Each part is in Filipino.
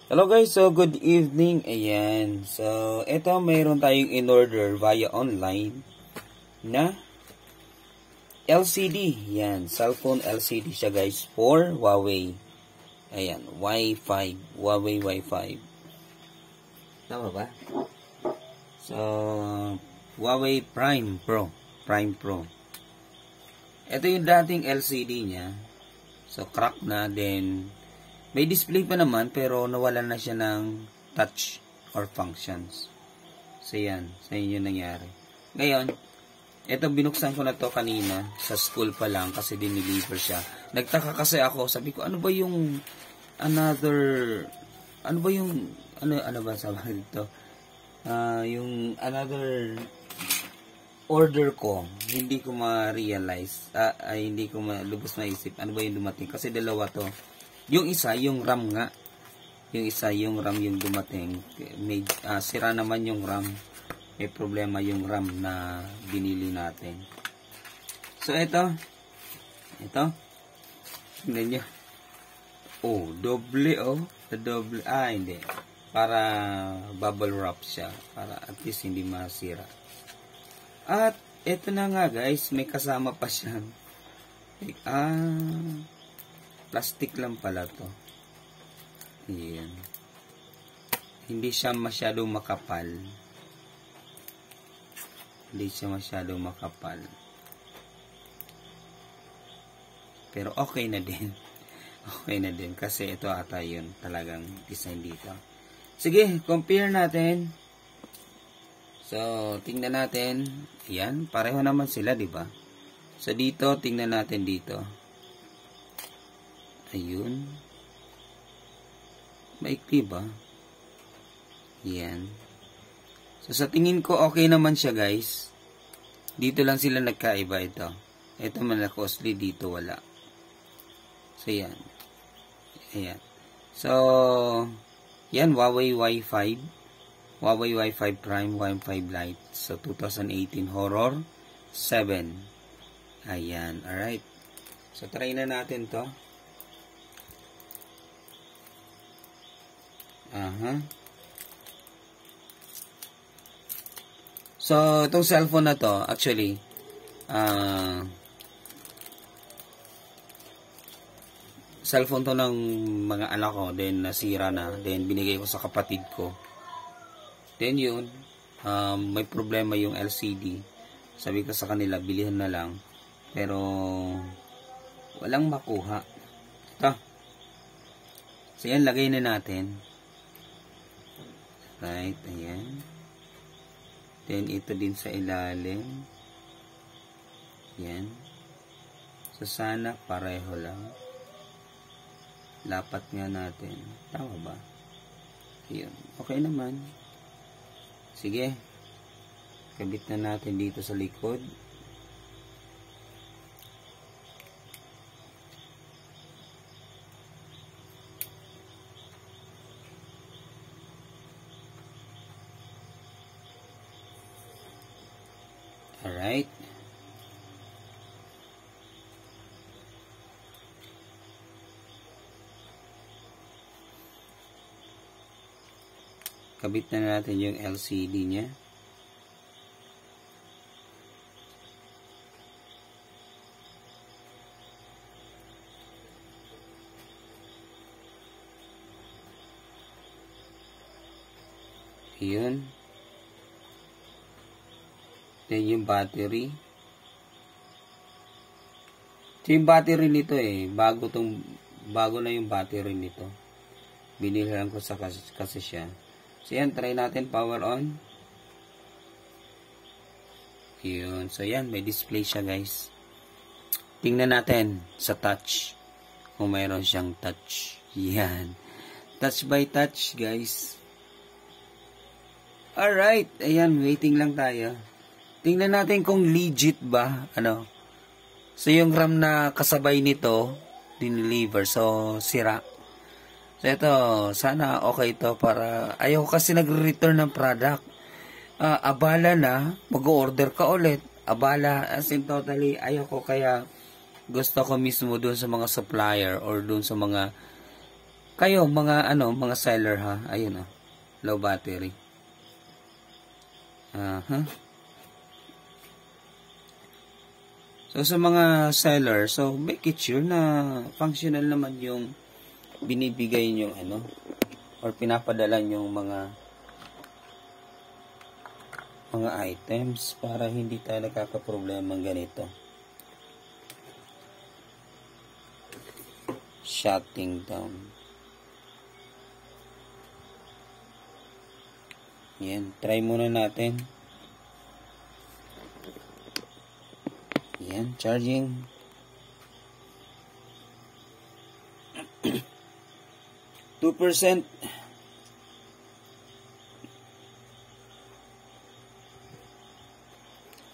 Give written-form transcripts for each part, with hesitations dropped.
Hello guys, so good evening. Ayan. So, ito mayroon tayong in-order via online na LCD. Yan, cellphone LCD siya guys for Huawei. Ayan, Wi-Fi, Huawei Wi-Fi. Tama ba? So, Huawei Prime Pro. Ito yung dating LCD niya. So, crack na, then may display pa naman pero nawalan na siya ng touch or functions. So yan, sa inyo nangyari. Ngayon, ito binuksan ko na to kanina sa school pa lang kasi dineliver siya. Nagtaka kasi ako, sabi ko ano ba yung yung another order ko, hindi ko ma-realize, hindi ko lubos maisip ano ba yung dumating kasi dalawa to. Yung isa, yung RAM nga. Yung isa, yung RAM yung dumating. May, sira naman yung RAM. May problema yung RAM na binili natin. So, ito. Tingnan nyo. Oh, doble. Hindi. Para bubble wrap siya. Para at least hindi masira. At, ito na nga guys. May kasama pa siya. Plastic lang pala to. Ayan. Hindi siya masyadong makapal. Pero okay na din. Okay na din. Kasi ito ata yun talagang design dito. Sige, compare natin. So, tingnan natin. Ayan, pareho naman sila, di ba? So, dito, tingnan natin dito. Ayun. Maikli ba? Yan. So, sa tingin ko, okay naman siya, guys. Dito lang sila nagkaiba ito. Ito man na costly, dito wala. So, yan. Ayan. So, yan, Huawei Wi-Fi. Huawei Wi-Fi Prime, Wi-Fi Lite. So, 2018 Horror 7. Ayan. Alright. So, try na natin to. So, itong cellphone na to, actually, cellphone to ng mga anak ko, then nasira na, then binigay ko sa kapatid ko. Then yun, may problema yung LCD. Sabi ko sa kanila, bilihan na lang. Pero, walang makuha. Ito. So, yan, lagay na natin. Right, ayan. Then, ito din sa ilalim. Yan. So, sana pareho lang. Lapat nga natin. Tama ba? Ayun. Okay naman. Sige. Kabit na natin dito sa likod. Alright. Kabit na natin yung LCD niya. Yun. Then yung battery. So, yung battery nito bago na yung battery nito. Binilhan ko sa kasi siya. So yan, try natin power on. Yun. So yan, may display siya guys. Tingnan natin sa touch. Kung mayroon siyang touch. Yan. Touch by touch guys. Alright. Ayan, waiting lang tayo. Tingnan natin kung legit ba, So, yung RAM na kasabay nito, dineliver. So, sira. So, ito, sana okay to para, ayaw kasi nagre-return ng product. Abala na, mag-order ka ulit. Abala, as in totally, ayaw ko kaya gusto ko mismo doon sa mga supplier or doon sa mga Kayo, mga mga seller ha. Ayun oh. Low battery. So, sa mga seller, so, make it sure na functional naman yung binibigay nyo, or pinapadala nyo mga items para hindi tayo nakakaproblema ganito. Shutting down. Yan, try muna natin. Yan, charging. Two %.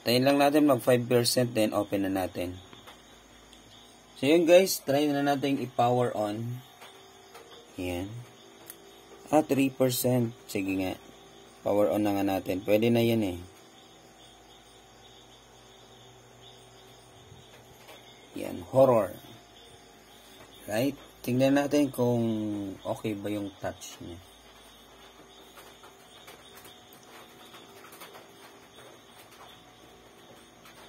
Tayin lang natin mag 5%, then open na natin. So yun guys, try na natin i-power on. Yan. 3%. Sige nga. Power on na nga natin. Pwede na yan eh. Yan. Horror. Right? Tingnan natin kung okay ba yung touch niya.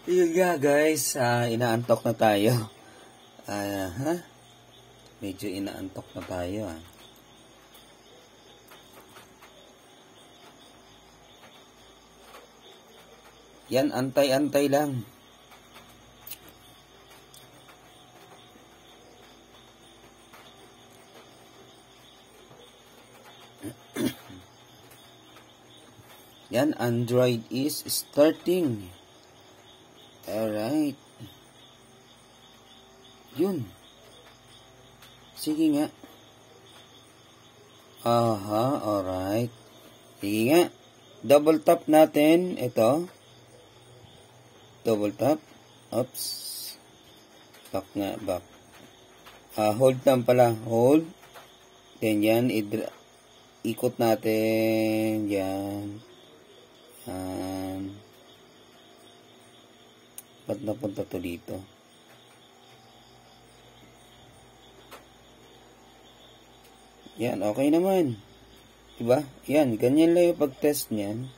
Yun nga guys. Inaantok na tayo. Medyo inaantok na tayo Yan, antay-antay lang. Yan, Android is starting. Alright. Yun. Sige nga. Alright. Sige nga. Double tap natin. Ito. Double tap. Oops. Back nga, back. Hold lang pala. Hold. Then yan, ikot natin. Yan. Ba't napunta to dito? Yan, okay naman. Diba? Yan, ganyan lang yung pag-test niyan.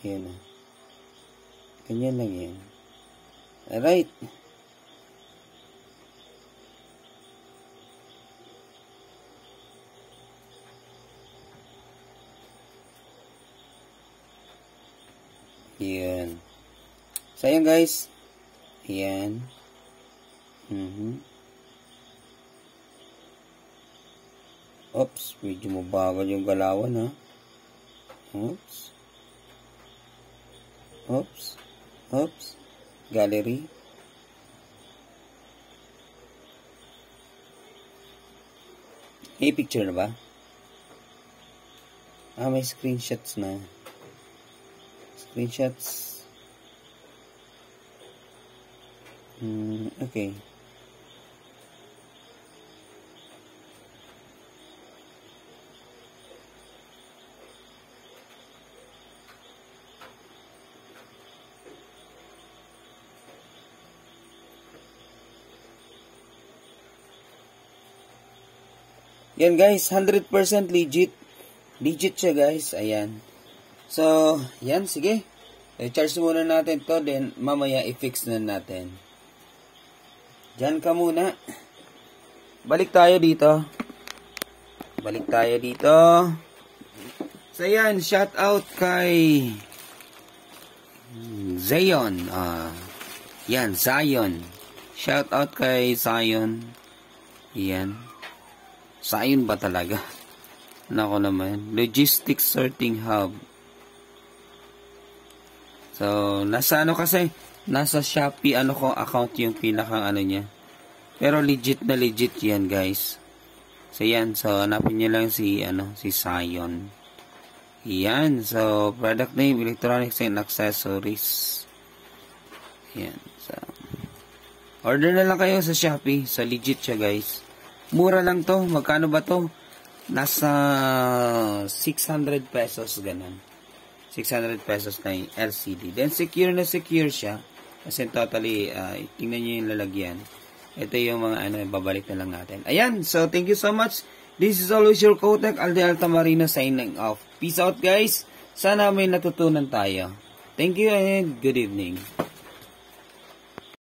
Yan. Ganyan lang yan. Alright. Yan. So, ayan guys. Yan. Oops, medyo mabagal yung galawan ha. Oops. Oops. Oops. Gallery. May picture na ba? May screenshots na. Screenshots. Okay. Yan guys, 100% legit. Legit siya guys. Ayan. So, yan, sige. I-charge muna natin to, then mamaya i-fix na natin. Diyan ka muna. Balik tayo dito. Balik tayo dito. So, yan, shout out kay Zion. Yan, Zion. Shout out kay Zion. Yan. Zion ba talaga? Nako naman. Logistics Sorting Hub. So, nasa kasi, nasa Shopee account yung pinakang niya. Pero legit na legit yan, guys. So, yan. So, hanapin nyo lang si Zion. Yan. So, product name, electronics and accessories. Yan. So, order na lang kayo sa Shopee. So, legit siya, guys. Mura lang to. Magkano ba to? Nasa 600 pesos, ganun. 600 pesos na yung LCD. Then, secure na secure siya. Kasi totally, tingnan nyo yung lalagyan. Ito yung mga babalik na lang natin. Ayan. So, thank you so much. This is always your Kotek, Alde Altamarino signing off. Peace out guys. Sana may natutunan tayo. Thank you and good evening.